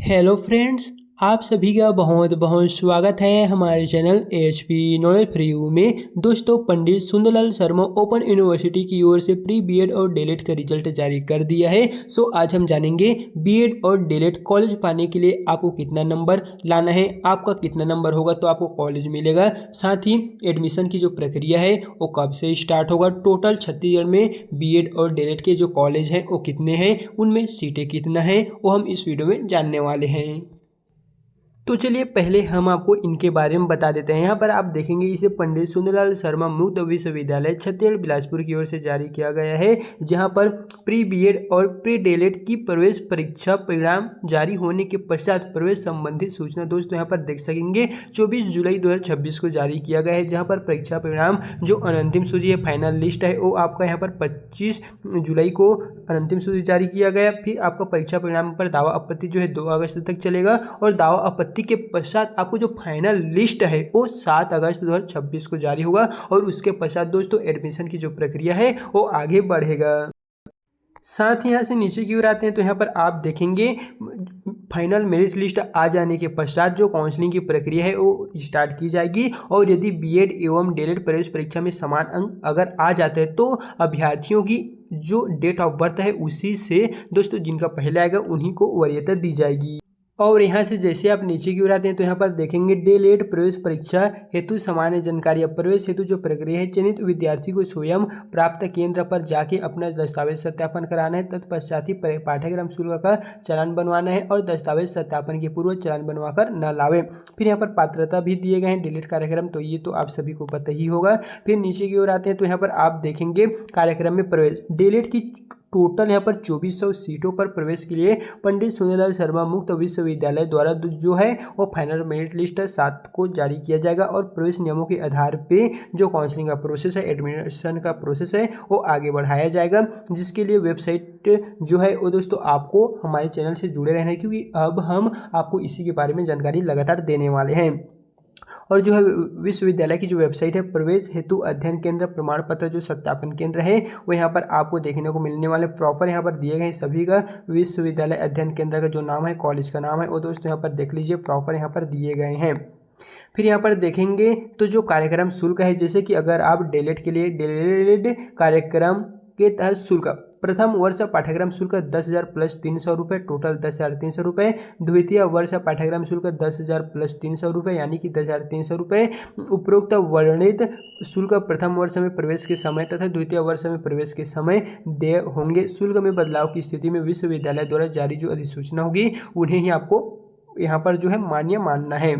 Hello friends, आप सभी का बहुत बहुत स्वागत है हमारे channel HP knowledge for you में। दोस्तों, पंडित सुंदरलाल शर्मा ओपन यूनिवर्सिटी की ओर से प्री बीएड और डीएलएड का रिजल्ट जारी कर दिया है। सो आज हम जानेंगे बीएड और डीएलएड कॉलेज पाने के लिए आपको कितना नंबर लाना है, आपका कितना नंबर होगा तो आपको कॉलेज मिलेगा। साथ ही एडमिशन की जो प्रक्रिया है वो कब से स्टार्ट होगा, टोटल छत्तीसगढ़ में बीएड और डीएलएड के जो कॉलेज हैं वो कितने हैं, उनमें सीटें कितना है, वो हम इस वीडियो में जानने वाले हैं। तो चलिए पहले हम आपको इनके बारे में बता देते हैं। यहाँ पर आप देखेंगे इसे पंडित सुंदरलाल शर्मा मुक्त विश्वविद्यालय छत्तीसगढ़ बिलासपुर की ओर से जारी किया गया है, जहाँ पर प्री बीएड और प्री डीएलएड की प्रवेश परीक्षा परिणाम जारी होने के पश्चात प्रवेश संबंधित सूचना दोस्तों यहाँ पर देख सकेंगे 24 जुलाई 2026 को जारी किया गया है। जहाँ पर परीक्षा परिणाम जो अंतिम सूची है, फाइनल लिस्ट है, वो आपका यहाँ पर 25 जुलाई को अंतिम सूची जारी किया गया। फिर आपका परीक्षा परिणाम पर दावा आपत्ति जो है 2 अगस्त तक चलेगा और दावा आपत्ति के पश्चात आपको जो फाइनल लिस्ट है वो 7 अगस्त 2026 को जारी होगा और उसके पश्चात दोस्तों एडमिशन की जो प्रक्रिया है वो आगे बढ़ेगा। साथ ही यहाँ से नीचे की ओर आते हैं तो यहाँ पर आप देखेंगे फाइनल मेरिट लिस्ट आ जाने के पश्चात जो काउंसलिंग की प्रक्रिया है वो स्टार्ट की जाएगी और यदि बीएड एवं डीएलएड प्रवेश परीक्षा में समान अंक अगर आ जाते हैं तो अभ्यर्थियों की जो डेट ऑफ बर्थ है उसी से दोस्तों जिनका पहले आएगा उन्हीं को वरीयता दी जाएगी। और यहाँ से जैसे आप नीचे की ओर आते हैं तो यहाँ पर देखेंगे डीएलएड प्रवेश परीक्षा हेतु सामान्य जानकारी। प्रवेश हेतु जो प्रक्रिया है, चयनित विद्यार्थी को स्वयं प्राप्त केंद्र पर जाके अपना दस्तावेज सत्यापन कराना है। तत्पश्चात ही पाठ्यक्रम शुल्क का चालान बनवाना है और दस्तावेज सत्यापन के पूर्व चालान बनवा कर न लावे। फिर यहाँ पर पात्रता भी दिए गए हैं डीएलएड कार्यक्रम, तो ये तो आप सभी को पता ही होगा। फिर नीचे की ओर आते हैं तो यहाँ पर आप देखेंगे कार्यक्रम में प्रवेश डीएलएड की टोटल यहाँ पर 2400 सीटों पर प्रवेश के लिए पंडित सुंदरलाल शर्मा मुक्त विश्वविद्यालय द्वारा जो है वो फाइनल मेरिट लिस्ट 7 को जारी किया जाएगा और प्रवेश नियमों के आधार पे जो काउंसलिंग का प्रोसेस है, एडमिशन का प्रोसेस है, वो आगे बढ़ाया जाएगा। जिसके लिए वेबसाइट जो है वो दोस्तों आपको हमारे चैनल से जुड़े रहना है, क्योंकि अब हम आपको इसी के बारे में जानकारी लगातार देने वाले हैं। और जो है विश्वविद्यालय की जो वेबसाइट है, प्रवेश हेतु अध्ययन केंद्र प्रमाण पत्र जो सत्यापन केंद्र है वो यहाँ पर आपको देखने को मिलने वाले प्रॉपर यहाँ पर दिए गए सभी का विश्वविद्यालय अध्ययन केंद्र का जो नाम है, कॉलेज का नाम है, वो दोस्तों यहाँ पर देख लीजिए, प्रॉपर यहाँ पर दिए गए हैं। फिर यहाँ पर देखेंगे तो जो कार्यक्रम शुल्क है, जैसे कि अगर आप डीएलएड के लिए डीएलएड कार्यक्रम के तहत शुल्क प्रथम वर्ष पाठ्यक्रम शुल्क 10,000 प्लस 300 रुपये, टोटल 10,300 रुपये। द्वितीय वर्ष पाठ्यक्रम शुल्क 10,000 प्लस 300 रुपये, यानी कि 10,300 रुपये। उपरोक्त वर्णित शुल्क प्रथम वर्ष में प्रवेश के समय तथा द्वितीय वर्ष में प्रवेश के समय देय होंगे। शुल्क में बदलाव की स्थिति में विश्वविद्यालय द्वारा जारी जो अधिसूचना होगी उन्हें ही आपको यहाँ पर जो है मान्य मानना है।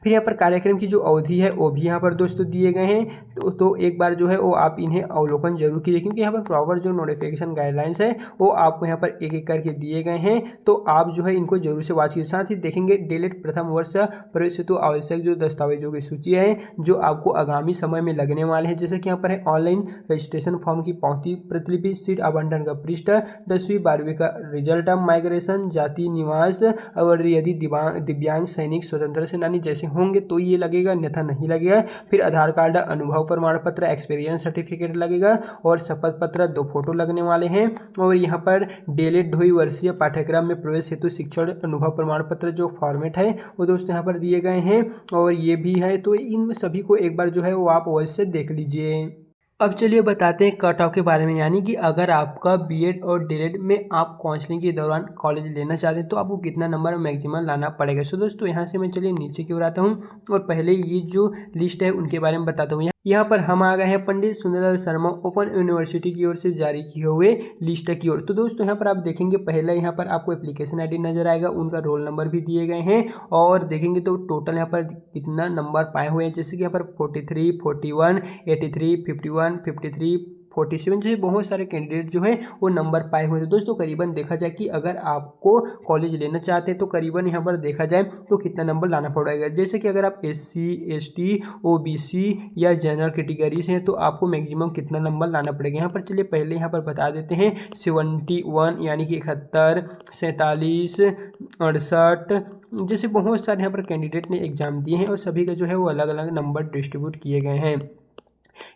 फिर यहाँ पर कार्यक्रम की जो अवधि है वो भी यहाँ पर दोस्तों दिए गए हैं, तो एक बार जो है वो आप इन्हें अवलोकन जरूर कीजिए, क्योंकि यहाँ पर प्रॉपर जो नोटिफिकेशन गाइडलाइंस है वो आपको यहाँ पर एक एक करके दिए गए हैं, तो आप जो है इनको जरूर से वॉच कीजिए। साथ ही देखेंगे डीएलएड प्रथम वर्ष प्रवेश हेतु आवश्यक जो दस्तावेजों की सूची है जो आपको आगामी समय में लगने वाले हैं, जैसे कि यहाँ पर है ऑनलाइन रजिस्ट्रेशन फॉर्म की पावती प्रतिलिपि, सीट आवंटन का पृष्ठ, 10वीं 12वीं का रिजल्ट, माइग्रेशन, जाति निवास, और यदि दिव्यांग सैनिक स्वतंत्र सेनानी जैसे होंगे तो ये लगेगा, अन्यथा नहीं लगेगा। फिर आधार कार्ड, अनुभव प्रमाण पत्र, एक्सपीरियंस सर्टिफिकेट लगेगा और शपथ पत्र, 2 फोटो लगने वाले हैं। और यहाँ पर डीएलएड 2 वर्षीय पाठ्यक्रम में प्रवेश हेतु शिक्षण अनुभव प्रमाण पत्र जो फॉर्मेट है वो दोस्तों यहाँ पर दिए गए हैं और ये भी है, तो इन सभी को एक बार जो है वो आप अवश्य देख लीजिए। अब चलिए बताते हैं कट ऑफ के बारे में, यानी कि अगर आपका बीएड और डीएलएड में आप काउंसलिंग के दौरान कॉलेज लेना चाहते हैं तो आपको कितना नंबर मैक्सिमम लाना पड़ेगा। सो दोस्तों यहाँ से मैं चलिए नीचे की ओर आता हूँ और पहले ये जो लिस्ट है उनके बारे में बताता हूँ। यहाँ पर हम आ गए हैं पंडित सुंदरलाल शर्मा ओपन यूनिवर्सिटी की ओर से जारी किए हुए लिस्ट की ओर। तो दोस्तों यहाँ पर आप देखेंगे पहले यहाँ पर आपको एप्लीकेशन आईडी नजर आएगा, उनका रोल नंबर भी दिए गए हैं और देखेंगे तो टोटल यहाँ पर कितना नंबर पाए हुए हैं, जैसे कि यहाँ पर 43, 41, 83, 51, 53, 47 जैसे बहुत सारे कैंडिडेट जो हैं वो नंबर पाए हुए थे। दोस्तों करीबन देखा जाए कि अगर आपको कॉलेज लेना चाहते हैं तो करीबन यहाँ पर देखा जाए तो कितना नंबर लाना पड़ेगा, जैसे कि अगर आप SC, ST, OBC या जनरल कैटेगरी से हैं तो आपको मैक्सिमम कितना नंबर लाना पड़ेगा। यहाँ पर चलिए पहले यहाँ पर बता देते हैं 71 यानी कि 71, 47, 68 जैसे बहुत सारे यहाँ पर कैंडिडेट ने एग्जाम दिए हैं और सभी का जो है वो अलग अलग नंबर डिस्ट्रीब्यूट किए गए हैं।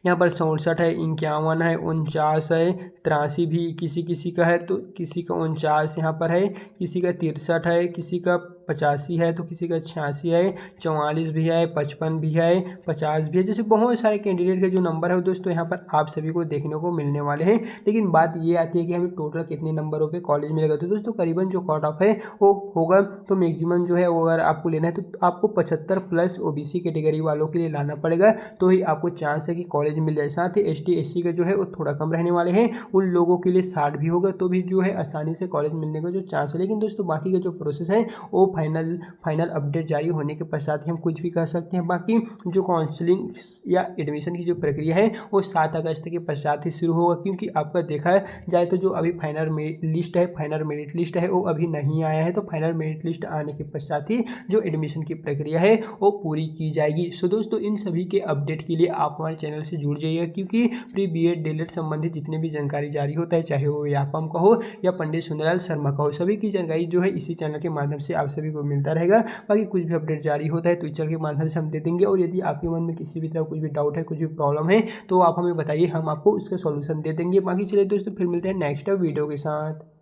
यहाँ पर 67 है, 51 है, 49 है, 83 भी किसी किसी का है, तो किसी का 49 यहाँ पर है, किसी का 63 है, किसी का 85 है, तो किसी का 86 है, 44 भी है, 55 भी है, 50 भी है। जैसे बहुत सारे कैंडिडेट के जो नंबर है दोस्तों यहाँ पर आप सभी को देखने को मिलने वाले हैं। लेकिन बात ये आती है कि हमें टोटल कितने नंबरों पे कॉलेज मिलेगा। तो दोस्तों करीबन जो कट ऑफ है वो होगा, तो मैक्सिमम जो है वो अगर आपको लेना है तो आपको 75 प्लस ओबीसी कैटेगरी वालों के लिए लाना पड़ेगा, तो ही आपको चांस है कि कॉलेज मिल जाए। साथ ही एसटी एससी का जो है वो थोड़ा कम रहने वाले हैं, उन लोगों के लिए 60 भी होगा तो भी जो है आसानी से कॉलेज मिलने का जो चांस है। लेकिन दोस्तों बाकी का जो प्रोसेस है वो फाइनल अपडेट जारी होने के पश्चात ही हम कुछ भी कर सकते हैं। बाकी जो काउंसलिंग या एडमिशन की जो प्रक्रिया है वो 7 अगस्त के पश्चात ही शुरू होगा, क्योंकि आपका देखा जाए तो जो अभी फाइनल लिस्ट है, फाइनल मेरिट लिस्ट है वो अभी नहीं आया है। तो फाइनल मेरिट लिस्ट आने के पश्चात ही जो एडमिशन की प्रक्रिया है वो पूरी की जाएगी। सो दोस्तों इन सभी के अपडेट के लिए आप हमारे चैनल से जुड़ जाइए, क्योंकि प्री बीएड डीएलएड संबंधित जितने भी जानकारी जारी होता है, चाहे वो व्यापम का हो या पंडित सुंदरलाल शर्मा का हो, सभी की जानकारी जो है इसी चैनल के माध्यम से आप सभी को मिलता रहेगा। बाकी कुछ भी अपडेट जारी होता है तो इस चैनल के माध्यम से हम दे देंगे, और यदि आपके मन में किसी भी तरह कुछ भी डाउट है, कुछ भी प्रॉब्लम है, तो आप हमें बताइए, हम आपको उसका सॉल्यूशन दे देंगे। बाकी चलिए दोस्तों फिर मिलते हैं नेक्स्ट वीडियो के साथ।